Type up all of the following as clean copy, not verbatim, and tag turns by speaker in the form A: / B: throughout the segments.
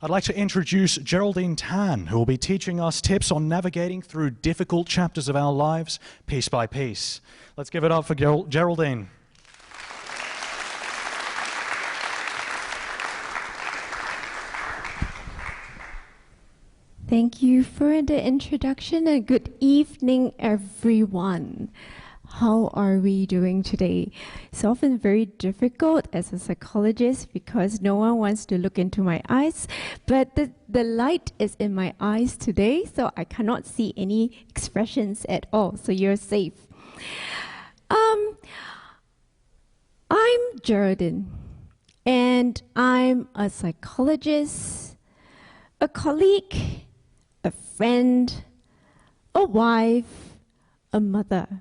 A: I'd like to introduce Geraldine Tan, who will be teaching us tips on navigating through difficult chapters of our lives, piece by piece. Let's give it up for Geraldine.
B: Thank you for the introduction and good evening, everyone. How are we doing today? It's often very difficult as a psychologist because no one wants to look into my eyes, but the light is in my eyes today, so I cannot see any expressions at all, so you're safe. I'm Geraldine, and I'm a psychologist, a colleague, a friend, a wife, a mother.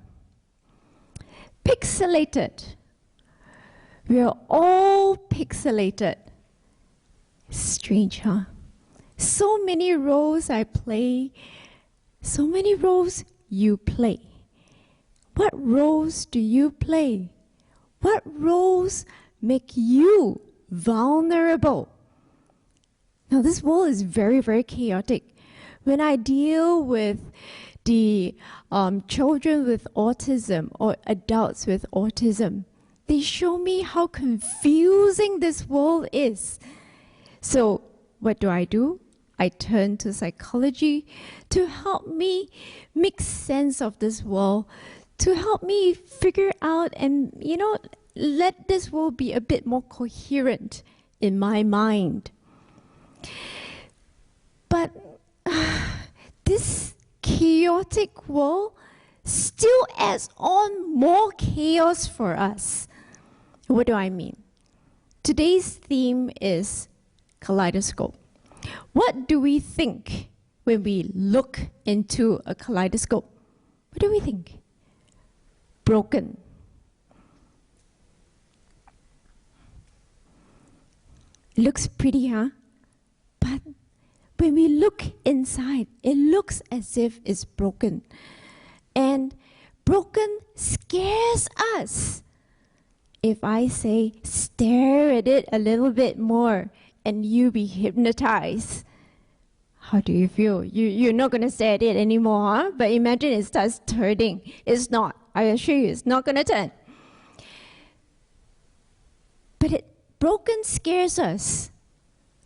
B: Pixelated. We are all pixelated. Strange, huh? So many roles I play, so many roles you play. What roles do you play? What roles make you vulnerable? Now, this world is very, very chaotic. When I deal with the children with autism or adults with autism, they show me how confusing this world is. So what do? I turn to psychology to help me make sense of this world, to help me figure out and, let this world be a bit more coherent in my mind. But this chaotic world still adds on more chaos for us. What do I mean? Today's theme is Kaleidoscope. What do we think when we look into a kaleidoscope? What do we think? Broken. It looks pretty, huh? But when we look inside, it looks as if it's broken. And broken scares us. If I say, stare at it a little bit more, and you be hypnotized, how do you feel? You're not going to stare at it anymore, huh? But imagine it starts turning. It's not. I assure you, it's not going to turn. But broken scares us.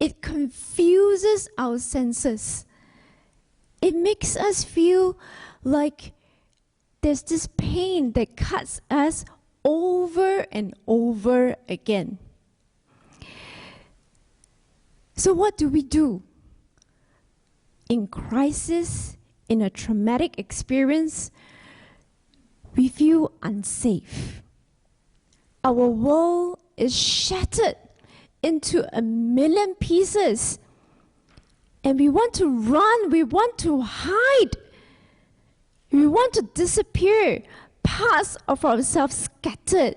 B: It confuses our senses. It makes us feel like there's this pain that cuts us over and over again. So what do? In crisis, in a traumatic experience, we feel unsafe. Our world is shattered into a million pieces. And we want to run, we want to hide. We want to disappear, parts of ourselves scattered.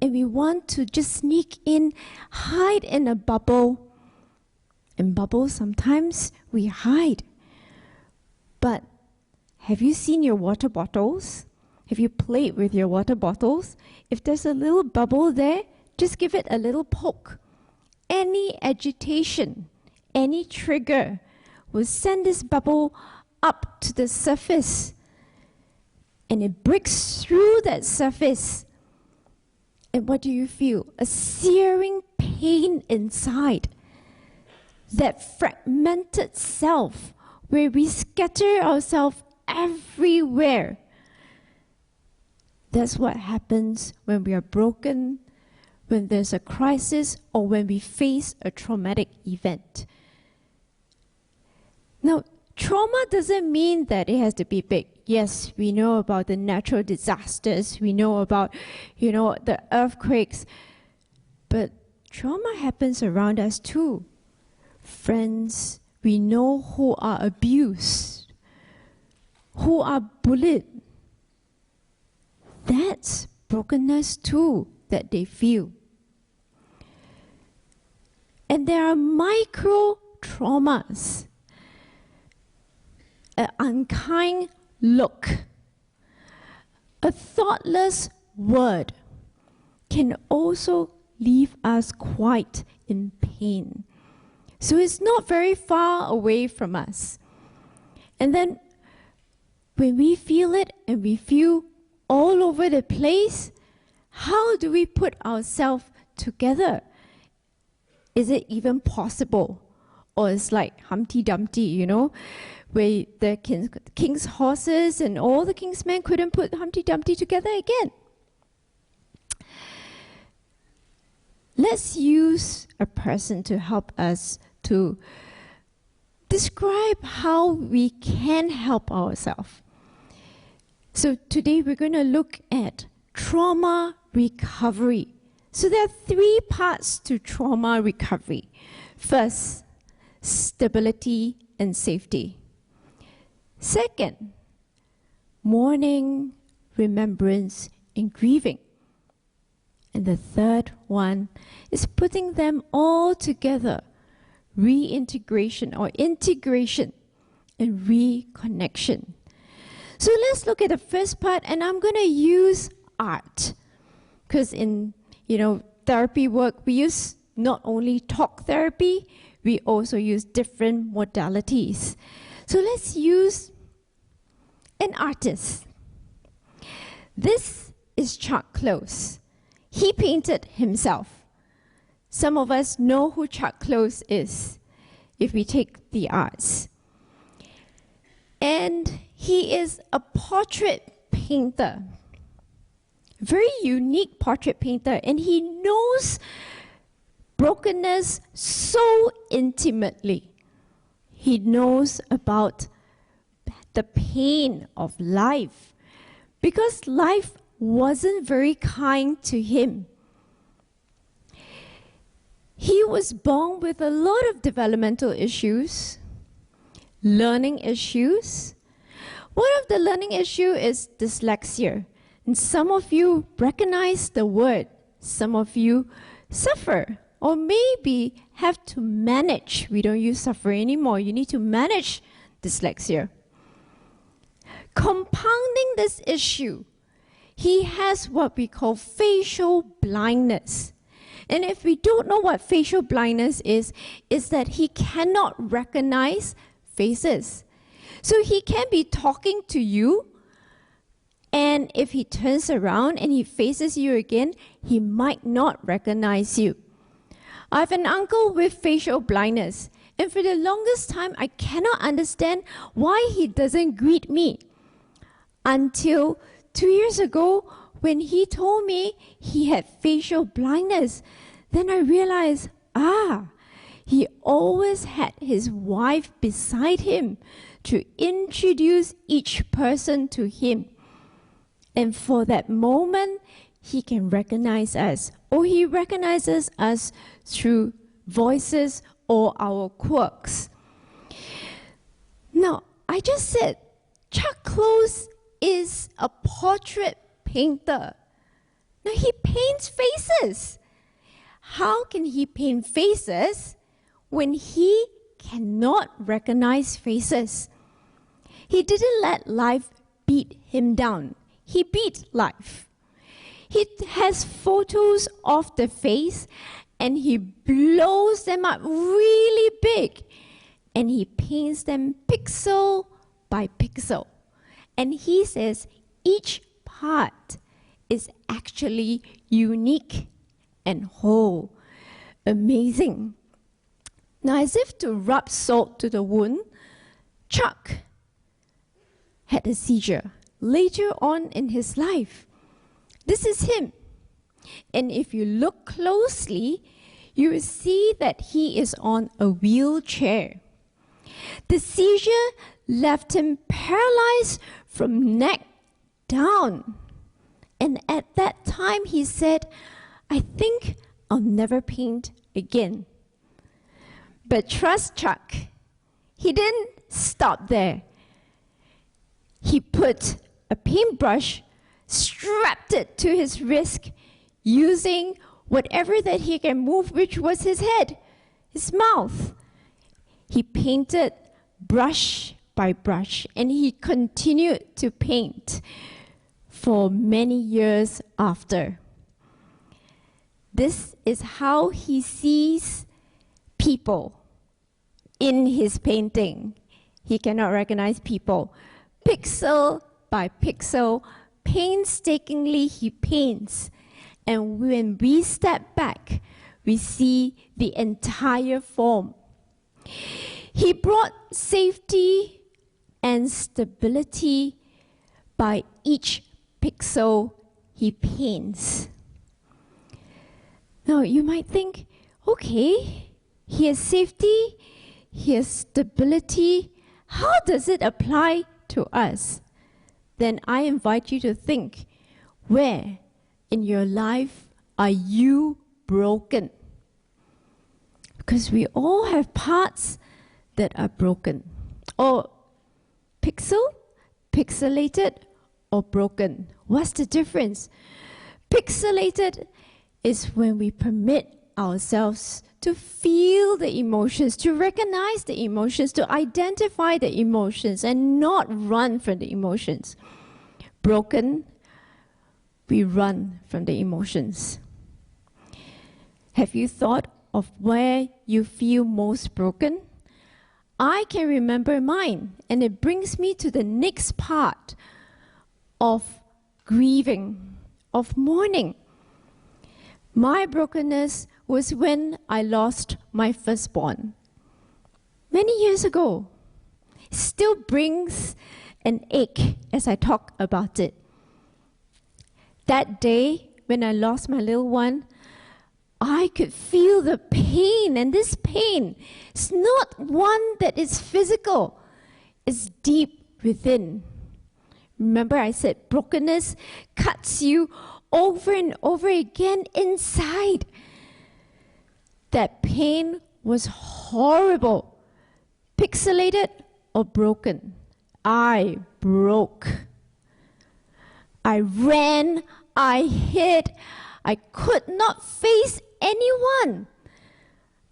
B: And we want to just sneak in, hide in a bubble. In bubbles, sometimes we hide. But have you seen your water bottles? Have you played with your water bottles? If there's a little bubble there, just give it a little poke. Any agitation, any trigger will send this bubble up to the surface. And it breaks through that surface. And what do you feel? A searing pain inside. That fragmented self where we scatter ourselves everywhere. That's what happens when we are broken, when there's a crisis, or when we face a traumatic event. Now, trauma doesn't mean that it has to be big. Yes, we know about the natural disasters, we know about, the earthquakes, but trauma happens around us too. Friends we know who are abused, who are bullied. That's brokenness too that they feel. And there are micro traumas. An unkind look, a thoughtless word can also leave us quite in pain. So it's not very far away from us. And then when we feel it and we feel all over the place, how do we put ourselves together? Is it even possible? Or it's like Humpty Dumpty, you know, where the king's horses and all the king's men couldn't put Humpty Dumpty together again. Let's use a person to help us to describe how we can help ourselves. So today we're going to look at trauma recovery. So there are 3 parts to trauma recovery. First, stability and safety. Second, mourning, remembrance, and grieving. And the third one is putting them all together, reintegration or integration and reconnection. So let's look at the first part, and I'm going to use art. Because in, therapy work, we use not only talk therapy, we also use different modalities. So let's use an artist. This is Chuck Close. He painted himself. Some of us know who Chuck Close is if we take the arts. And he is a portrait painter. Very unique portrait painter, and he knows brokenness so intimately. He knows about the pain of life because life wasn't very kind to him. He was born with a lot of developmental issues, learning issues. One of the learning issue is dyslexia. And some of you recognize the word. Some of you suffer or maybe have to manage. We don't use suffer anymore. You need to manage dyslexia. Compounding this issue, he has what we call facial blindness. And if we don't know what facial blindness is that he cannot recognize faces. So he can be talking to you, and if he turns around and he faces you again, he might not recognize you. I have an uncle with facial blindness, and for the longest time, I cannot understand why he doesn't greet me. Until 2 years ago, when he told me he had facial blindness, then I realized, he always had his wife beside him to introduce each person to him. And for that moment, he can recognize us, or he recognizes us through voices or our quirks. Now, I just said Chuck Close is a portrait painter. Now, he paints faces. How can he paint faces when he cannot recognize faces? He didn't let life beat him down. He beat life. He has photos of the face and he blows them up really big and he paints them pixel by pixel. And he says each part is actually unique and whole. Amazing. Now, as if to rub salt to the wound, Chuck had a seizure later on in his life. This is him. And if you look closely, you will see that he is on a wheelchair. The seizure left him paralyzed from neck down. And at that time, he said, I think I'll never paint again. But trust Chuck, he didn't stop there. He put a paintbrush, strapped it to his wrist, using whatever that he can move, which was his head, his mouth. He painted brush by brush, and he continued to paint for many years after. This is how he sees people in his painting. He cannot recognize people. Pixel by pixel, painstakingly he paints. And when we step back, we see the entire form. He brought safety and stability by each pixel he paints. Now you might think, okay, he has safety, he has stability. How does it apply to us? Then I invite you to think, where in your life are you broken? Because we all have parts that are broken. Or pixelated, or broken. What's the difference? Pixelated is when we permit ourselves to feel the emotions, to recognize the emotions, to identify the emotions, and not run from the emotions. Broken, we run from the emotions. Have you thought of where you feel most broken? I can remember mine, and it brings me to the next part of grieving, of mourning. My brokenness was when I lost my firstborn many years ago. It still brings an ache as I talk about it. That day when I lost my little one, I could feel the pain, and this pain is not one that is physical, it's deep within. Remember I said brokenness cuts you over and over again inside. That pain was horrible. Pixelated or broken? I broke. I ran, I hid, I could not face anyone.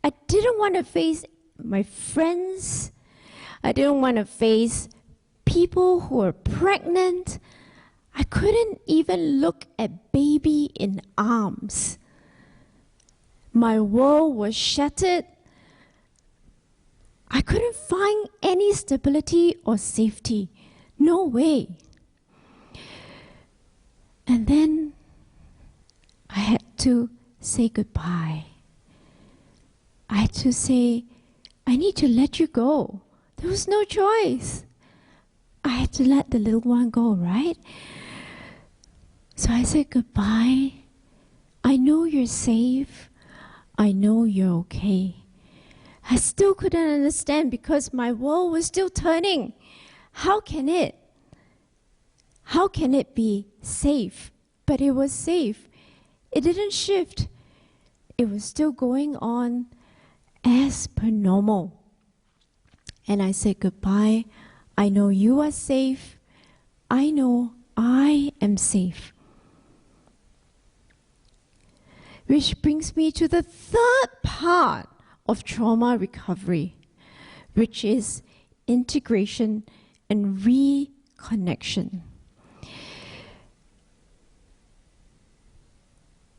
B: I didn't want to face my friends. I didn't want to face people who were pregnant. I couldn't even look at baby in arms. My world was shattered. I couldn't find any stability or safety. No way. And then I had to say goodbye. I had to say, I need to let you go. There was no choice. I had to let the little one go, right? So I said goodbye. I know you're safe. I know you're okay. I still couldn't understand because my world was still turning. How can it be safe? But it was safe. It didn't shift. It was still going on as per normal. And I said goodbye. I know you are safe. I know I am safe. Which brings me to the third part of trauma recovery, which is integration and reconnection.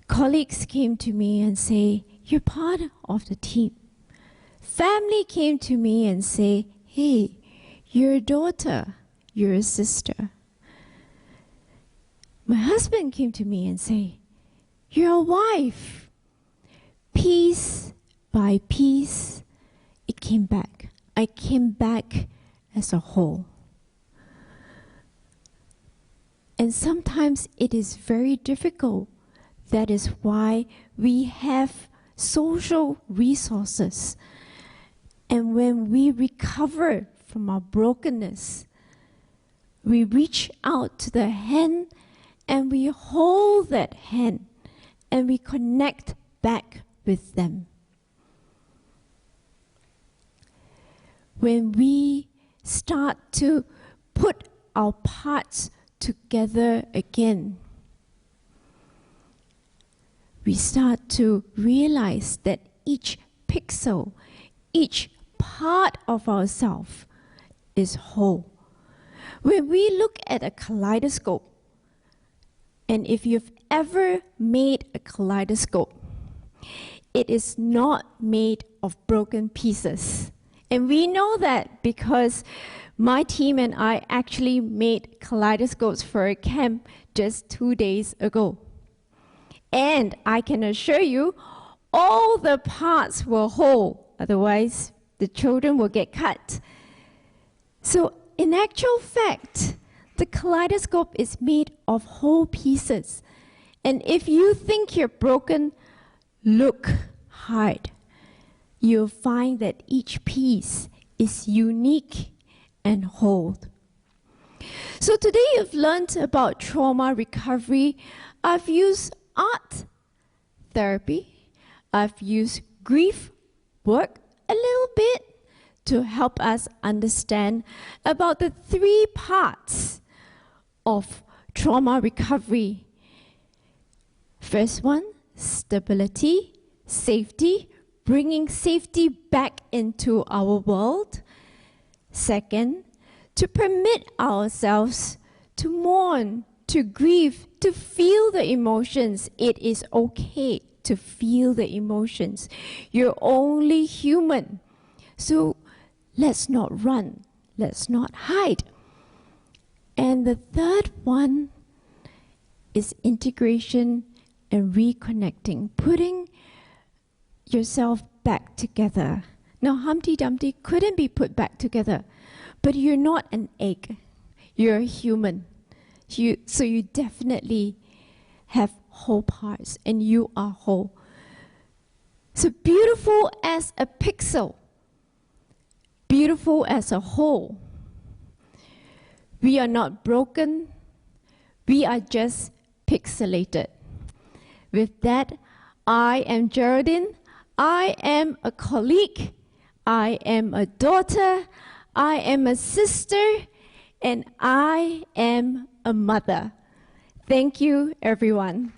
B: Colleagues came to me and say, you're part of the team. Family came to me and say, hey, you're a daughter, you're a sister. My husband came to me and say, you're a wife. Piece by piece, it came back. I came back as a whole. And sometimes it is very difficult. That is why we have social resources. And when we recover from our brokenness, we reach out to the hand and we hold that hand and we connect back with them. When we start to put our parts together again, we start to realize that each pixel, each part of ourselves is whole. When we look at a kaleidoscope, and if you've ever made a kaleidoscope, it is not made of broken pieces. And we know that because my team and I actually made kaleidoscopes for a camp just 2 days ago. And I can assure you, all the parts were whole. Otherwise, the children will get cut. So in actual fact, the kaleidoscope is made of whole pieces. And if you think you're broken, look hard. You'll find that each piece is unique and whole. So today you've learned about trauma recovery. I've used art therapy. I've used grief work a little bit to help us understand about the 3 parts of trauma recovery. First one, stability, safety, bringing safety back into our world. Second, to permit ourselves to mourn, to grieve, to feel the emotions. It is okay to feel the emotions. You're only human. So let's not run. Let's not hide. And the third one is integration and reconnecting, putting yourself back together. Now, Humpty Dumpty couldn't be put back together, but you're not an egg. You're a human. So you definitely have whole parts, and you are whole. So beautiful as a pixel, beautiful as a whole. We are not broken. We are just pixelated. With that, I am Geraldine. I am a colleague. I am a daughter. I am a sister. And I am a mother. Thank you, everyone.